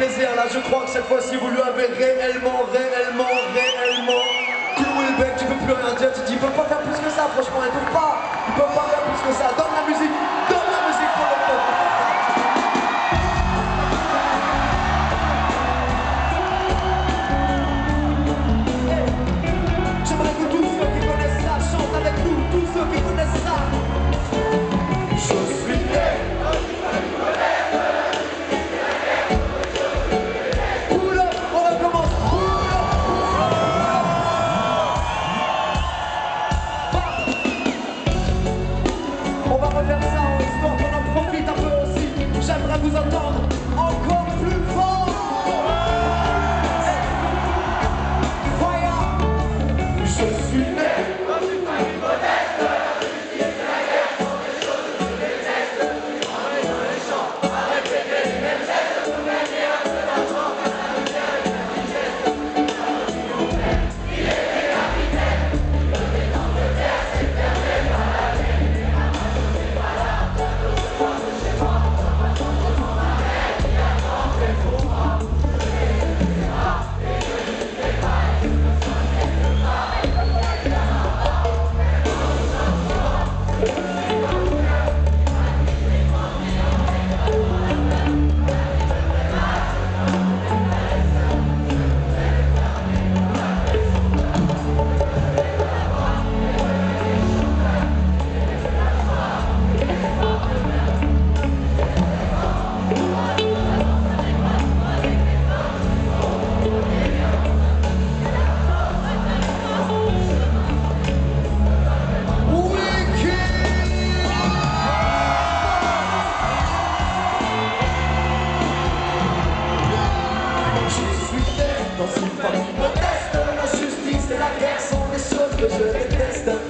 plaisir là, je crois que cette fois-ci vous lui avez réellement cloué le bec, tu peux plus rien dire, tu dis il peut pas faire plus que ça, franchement il peut pas faire plus que ça, donne la musique pour le peuple. J'aimerais que tous ceux qui connaissent ça chantent avec nous, tous ceux qui connaissent ça. Je suis né. On recommence. On va refaire ça en histoire qu'on en profite un peu aussi. J'aimerais vous entendre encore plus fort. Je suis né.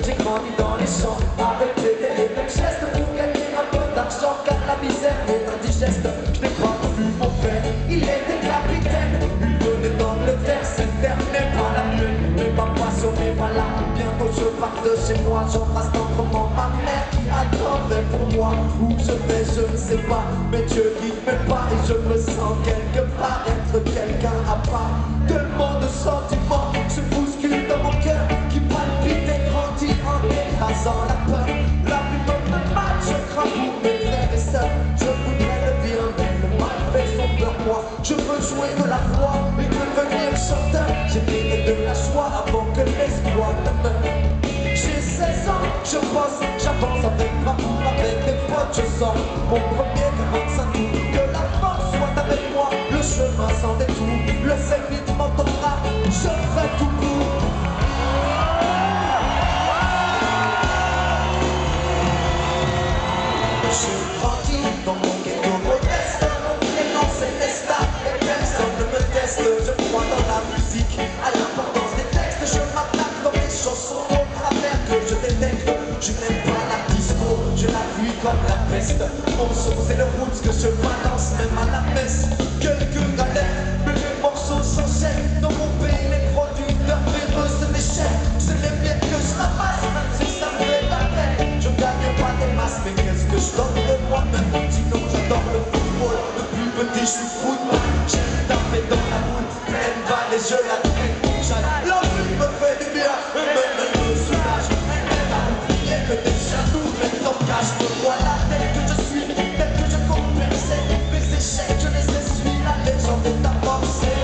J'ai grandi dans les champs avec les mêmes gestes pour gagner un peu d'argent car la misère est indigeste. Je n'ai pas vu mon père, il était capitaine. Il venait d'Angleterre, cette terre n'est pas la mienne. Mais ma passion n'est pas là, bientôt je pars de chez moi. J'embrasse tendrement ma mère qui attendait pour moi. Où je vais je ne sais pas, mais Dieu guide mes pas. Et je me sens quelque part être quelqu'un à part. Tellement de sentiments se bousculent dans mon cœur qui palpite et grandit en écrasant la peur. La plupart de mal, je crains pour mes frères et sœurs. Je voudrais le bien, mais le mal fait son peur. Moi, je veux jouer de la voix et devenir chanteur. J'ai donné de la joie avant que l'espoir ne meure. J'ai 16 ans, je bosse, j'avance avec ma foule, avec des potes, je sors mon premier 45 tours. Que la force soit avec moi, le chemin sans détour. Le zénith m'entendra, je ferai tout pour. J'ai grandi dans mon ghetto modeste, mon prénom c'est Nesta, et personne ne me teste. Je crois dans la musique, à l'importance des textes, je m'attaque dans mes chansons au travers que je détecte. Je n'aime pas la disco, je la fuis comme la peste. Mon son c'est le roots que je balance même à la messe. Quelques galères, mais les morceaux s'enchaînent. Dans mon pays les producteurs véreux se déchaînent. C'est les miettes que je ramasse, même si ça me fait la peine. Je gagne pas des masses, mais qu'est-ce que je donne de moi-même. Sinon j'adore le football, depuis petit je suis football. J'aime taper dans la route, pleine balle et je la traîne. La vie me fait du bien, et même elle me soulage. Elle a oublié que t'es jaloux, mais t'en caches. Voilà tel que je suis, tel que je compte percer. Mes échecs je les essuie, la légende est amorcée.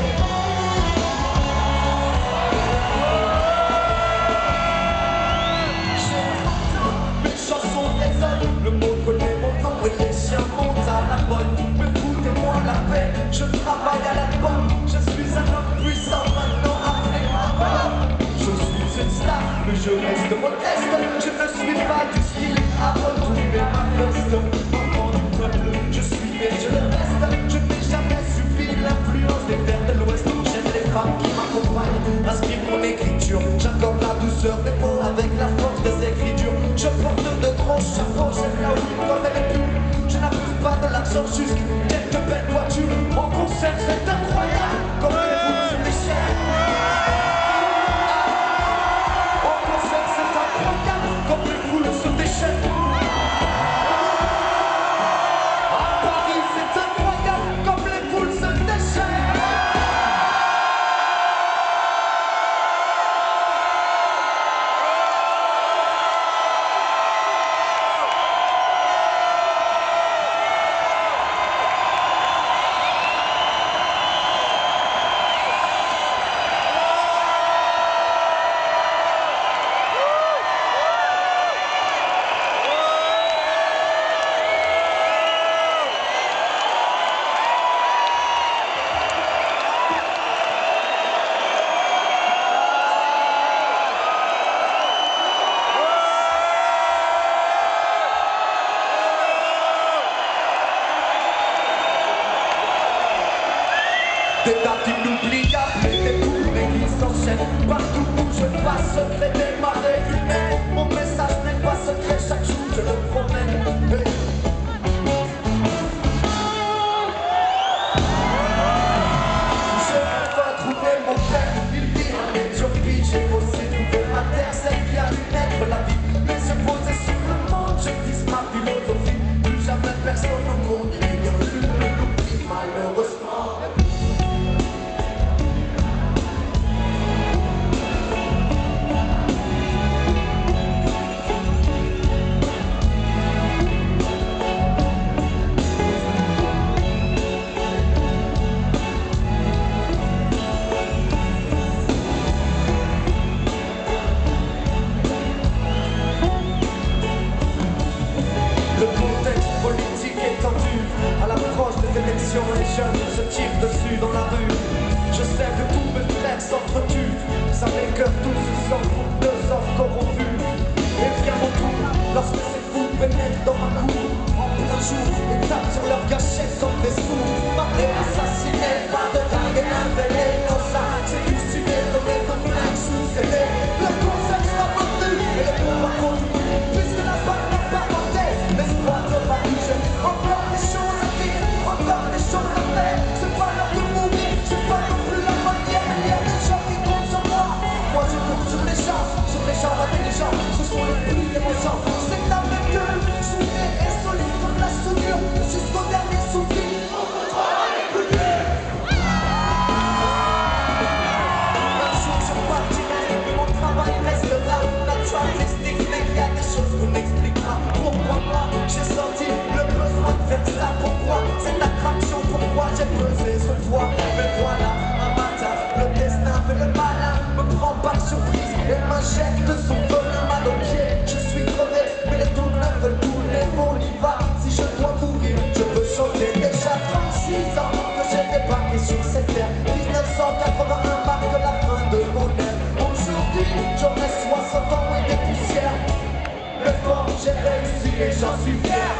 Mes chansons résonnent, le mot connaît mon nom et les chiens montent à la bonne. Mais foutez-moi la paix, je travaille à la banque. Je suis un homme puissant maintenant après ma mort. Je suis une star, mais je reste modeste. Je ne suis pas du style à retourner ma veste. Enfant du peuple, je suis né, je le reste. Je n'ai jamais suivi l'influence des terres de l'Ouest. J'aime les femmes qui m'accompagnent, inspirent mon écriture. J'accorde la douceur des mots avec la force des écritures. Je porte de gros chapeaux, j'aime la weed comme elle est pure. Je n'abuse pas de l'accent jusque quelques belles voitures. En concert c'est incroyable, comme les routes sur les chaînes. En concert c'est incroyable. Des dates inoubliables et des tournées qui s'enchaînent. Partout où je passe, secret des marées humaines. Mon message n'est pas secret, chaque jour je le promène. Je vais trouver mon père, il vit en Éthiopie. J'ai aussi trouvé ma terre, celle qui a dû naître la vie. Les yeux posés sur le monde, je vise ma philosophie. Plus jamais personne au monde ignore l'oubli, malheureusement. Le contexte politique est tendu. À l'approche des élections, les jeunes se tirent dessus dans la rue. Je sais que tous mes frères s'entretuent. Ça m'écoeure tous, sauf deux hommes corrompus. Et vient mon tour, lorsque ces fous pénètrent dans ma cour en plein jour et tapent sur leur gâchette comme des sourds. Marqués, assassinés, pas de dingue et révélés. Comme ça, c'est cultivé, donné comme un sous-aidé. Le concept sera retenu et le combat continue. Puisque la balle n'a pas monté, l'espoir ne va bouger. Encore des choses à dire, encore des choses à faire. C'est pas l'heure de mourir, c'est pas non plus la manière. Il y a des gens qui comptent sur moi. Moi je compte sur les gens intelligents. Ce sont les plus émotions. C'est avec eux, soudés et solides comme la soudure. Jusqu'au dernier soupir, on contrôlera les coups. Un jour je partirai, mon travail restera. Natural mystique, mais il y a des choses qu'on n'expliquera. Pourquoi moi j'ai senti le besoin de faire ça? Pourquoi cette attraction? Pourquoi j'ai pesé ce poids? Mais voilà, un matin, le destin fait le malin, me prend par surprise et m'injecte son venin mal au pied. Je suis crevé, mais les tourneurs veulent tourner. On y va, si je dois mourir, je peux sauter. Déjà 36 ans que j'ai débarqué sur cette terre. 1981 marque la fin de mon ère. Aujourd'hui, j'aurai 60 ans et des poussières. Mais bon, j'ai réussi et j'en suis fier.